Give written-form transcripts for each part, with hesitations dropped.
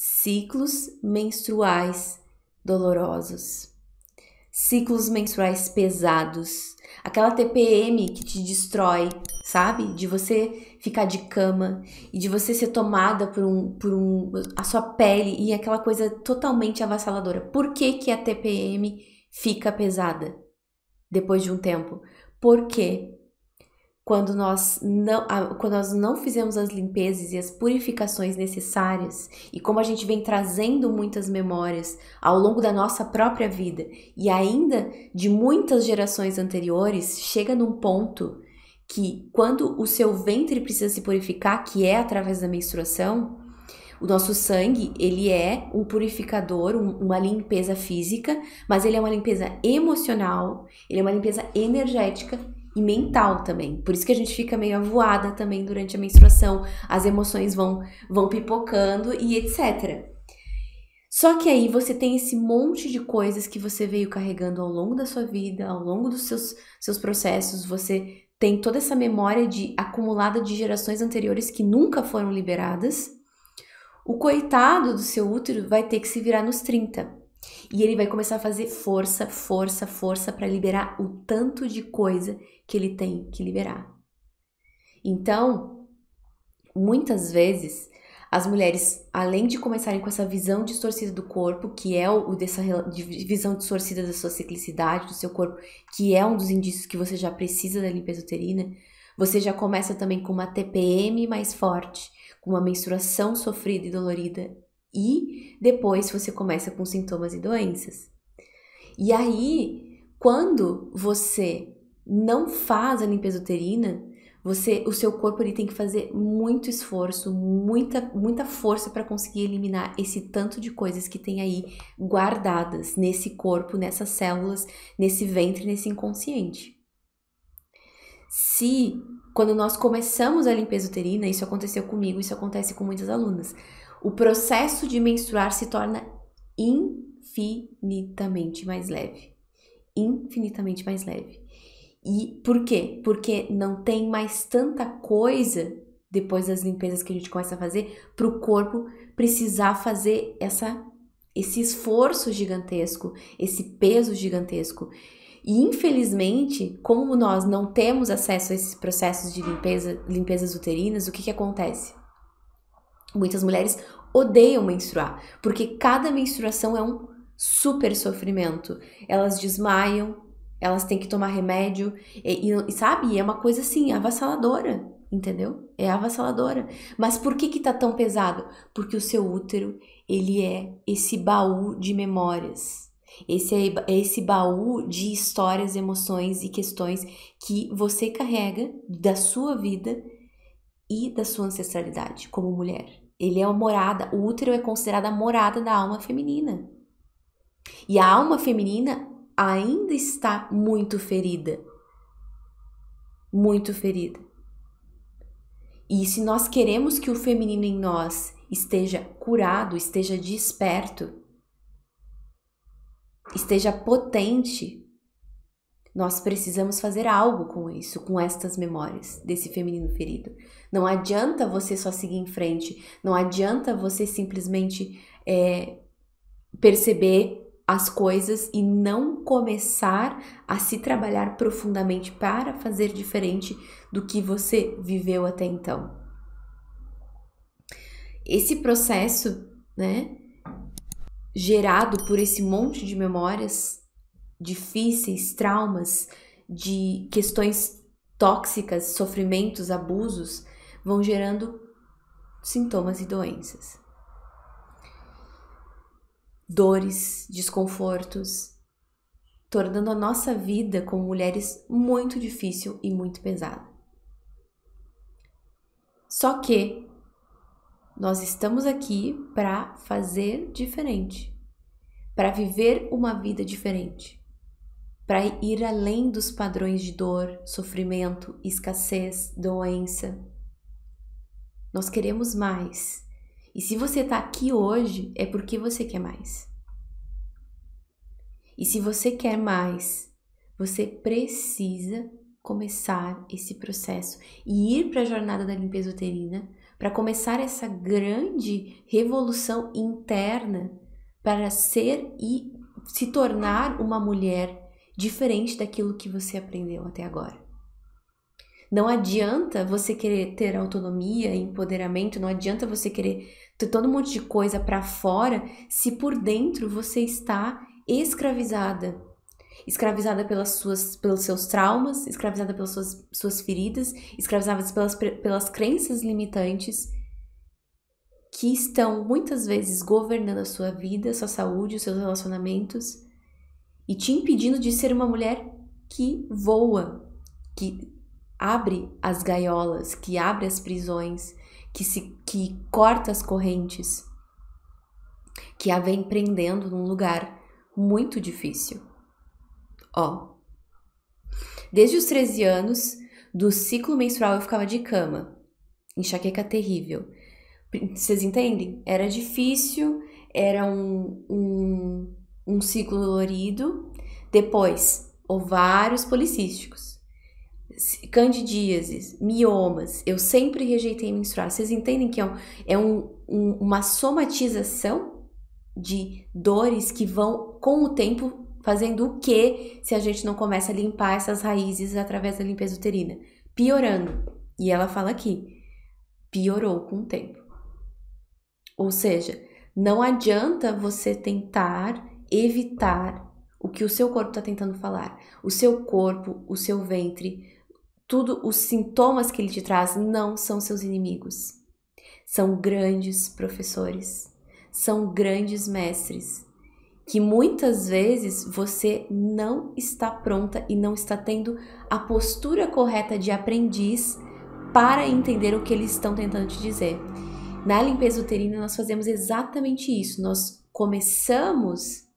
ciclos menstruais dolorosos, ciclos menstruais pesados, aquela TPM que te destrói, sabe? De você ficar de cama e de você ser tomada a sua pele e aquela coisa totalmente avassaladora. Por que que a TPM fica pesada depois de um tempo? Porque quando nós não fizemos as limpezas e as purificações necessárias, e como a gente vem trazendo muitas memórias ao longo da nossa própria vida e ainda de muitas gerações anteriores, chega num ponto que quando o seu ventre precisa se purificar, que é através da menstruação, o nosso sangue, ele é um purificador, uma limpeza física, mas ele é uma limpeza emocional, ele é uma limpeza energética e mental também. Por isso que a gente fica meio avoada também durante a menstruação, as emoções vão pipocando e etc. Só que aí você tem esse monte de coisas que você veio carregando ao longo da sua vida, ao longo dos seus processos, você tem toda essa memória acumulada de gerações anteriores que nunca foram liberadas. O coitado do seu útero vai ter que se virar nos 30. E ele vai começar a fazer força para liberar o tanto de coisa que ele tem que liberar. Então, muitas vezes, as mulheres, além de começarem com essa visão distorcida do corpo, que é dessa visão distorcida da sua ciclicidade, do seu corpo, que é um dos indícios que você já precisa da limpeza uterina, você já começa também com uma TPM mais forte, com uma menstruação sofrida e dolorida, e depois você começa com sintomas e doenças. E aí, quando você não faz a limpeza uterina, o seu corpo ele tem que fazer muito esforço, muita força para conseguir eliminar esse tanto de coisas que tem aí guardadas nesse corpo, nessas células, nesse ventre, nesse inconsciente. Quando nós começamos a limpeza uterina, isso aconteceu comigo, isso acontece com muitas alunas, o processo de menstruar se torna infinitamente mais leve. Infinitamente mais leve. E por quê? Porque não tem mais tanta coisa depois das limpezas que a gente começa a fazer para o corpo precisar fazer esse esforço gigantesco, esse peso gigantesco. E infelizmente, como nós não temos acesso a esses processos de limpezas uterinas, o que acontece? Muitas mulheres odeiam menstruar, porque cada menstruação é um super sofrimento. Elas desmaiam, elas têm que tomar remédio, e sabe? É uma coisa assim, avassaladora, entendeu? É avassaladora. Mas por que tá tão pesado? Porque o seu útero, ele é esse baú de memórias. Esse baú de histórias, emoções e questões que você carrega da sua vida e da sua ancestralidade como mulher. Ele é a morada, o útero é considerado a morada da alma feminina. E a alma feminina ainda está muito ferida. Muito ferida. E se nós queremos que o feminino em nós esteja curado, esteja desperto, esteja potente, nós precisamos fazer algo com isso, com estas memórias desse feminino ferido. Não adianta você só seguir em frente, não adianta você simplesmente perceber as coisas e não começar a se trabalhar profundamente para fazer diferente do que você viveu até então. Esse processo, né, gerado por esse monte de memórias difíceis, traumas, de questões tóxicas, sofrimentos, abusos, vão gerando sintomas e doenças. Dores, desconfortos, tornando a nossa vida como mulheres muito difícil e muito pesada. Só que nós estamos aqui para fazer diferente, para viver uma vida diferente, para ir além dos padrões de dor, sofrimento, escassez, doença. Nós queremos mais. E se você está aqui hoje, é porque você quer mais. E se você quer mais, você precisa começar esse processo e ir para a jornada da limpeza uterina para começar essa grande revolução interna para ser e se tornar uma mulher diferente daquilo que você aprendeu até agora. Não adianta você querer ter autonomia, empoderamento, não adianta você querer ter todo um monte de coisa para fora se por dentro você está escravizada. Escravizada pelos seus traumas, escravizada pelas suas feridas, escravizada pelas crenças limitantes que estão muitas vezes governando a sua vida, a sua saúde, os seus relacionamentos e te impedindo de ser uma mulher que voa, que abre as gaiolas, que abre as prisões, que corta as correntes, que a vem prendendo num lugar muito difícil. Desde os 13 anos do ciclo menstrual eu ficava de cama, enxaqueca terrível. Vocês entendem? Era difícil, era um ciclo dolorido, depois ovários policísticos, candidíases, miomas. Eu sempre rejeitei menstruar. Vocês entendem que é uma somatização de dores que vão com o tempo fazendo o que se a gente não começa a limpar essas raízes através da limpeza uterina? Piorando. E ela fala aqui, piorou com o tempo. Ou seja, não adianta você tentar evitar o que o seu corpo está tentando falar. O seu corpo, o seu ventre, tudo, os sintomas que ele te traz não são seus inimigos. São grandes professores, são grandes mestres, que muitas vezes você não está pronta e não está tendo a postura correta de aprendiz para entender o que eles estão tentando te dizer. Na limpeza uterina nós fazemos exatamente isso, nós começamos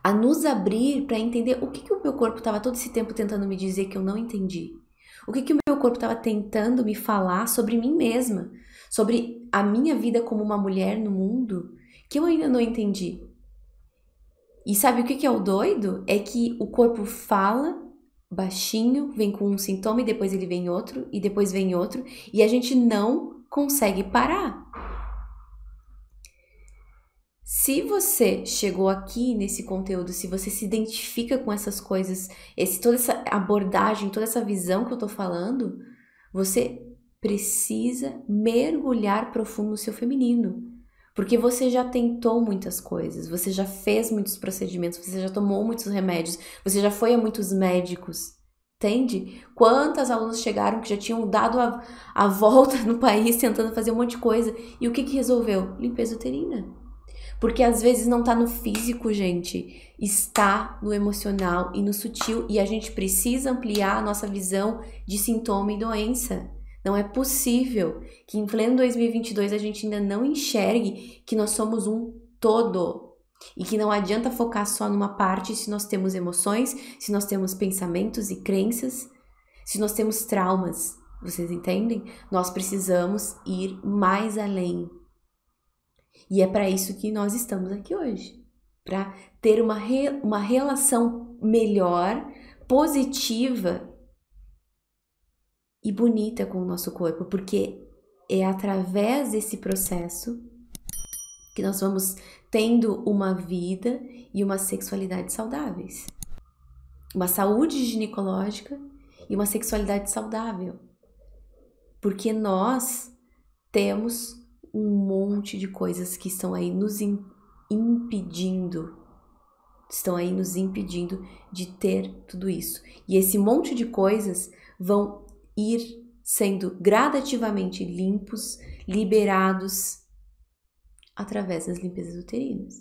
a nos abrir para entender o que o meu corpo estava todo esse tempo tentando me dizer que eu não entendi. O que o meu corpo estava tentando me falar sobre mim mesma, sobre a minha vida como uma mulher no mundo, que eu ainda não entendi. E sabe o que é o doido? É que o corpo fala baixinho, vem com um sintoma e depois ele vem outro, e depois vem outro, e a gente não consegue parar. Se você chegou aqui nesse conteúdo, se você se identifica com essas coisas, toda essa abordagem, toda essa visão que eu tô falando, você precisa mergulhar profundo no seu feminino. Porque você já tentou muitas coisas, você já fez muitos procedimentos, você já tomou muitos remédios, você já foi a muitos médicos, entende? Quantas alunas chegaram que já tinham dado a volta no país tentando fazer um monte de coisa, e o que resolveu? Limpeza uterina. Porque às vezes não tá no físico, gente, está no emocional e no sutil, e a gente precisa ampliar a nossa visão de sintoma e doença. Não é possível que em pleno 2022 a gente ainda não enxergue que nós somos um todo e que não adianta focar só numa parte se nós temos emoções, se nós temos pensamentos e crenças, se nós temos traumas. Vocês entendem? Nós precisamos ir mais além. E é para isso que nós estamos aqui hoje, para ter uma relação melhor, positiva e bonita com o nosso corpo, porque é através desse processo que nós vamos tendo uma vida e uma sexualidade saudáveis, uma saúde ginecológica e uma sexualidade saudável, porque nós temos um monte de coisas que estão aí nos impedindo, de ter tudo isso. E esse monte de coisas vão ir sendo gradativamente limpos, liberados através das limpezas uterinas.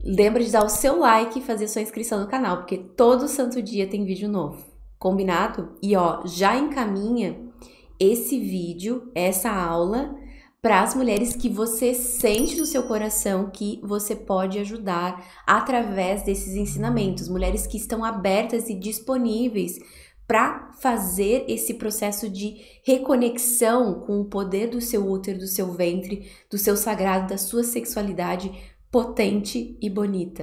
Lembra de dar o seu like e fazer sua inscrição no canal, porque todo santo dia tem vídeo novo. Combinado? E já encaminha esse vídeo, essa aula, para as mulheres que você sente no seu coração que você pode ajudar através desses ensinamentos. Mulheres que estão abertas e disponíveis para fazer esse processo de reconexão com o poder do seu útero, do seu ventre, do seu sagrado, da sua sexualidade potente e bonita.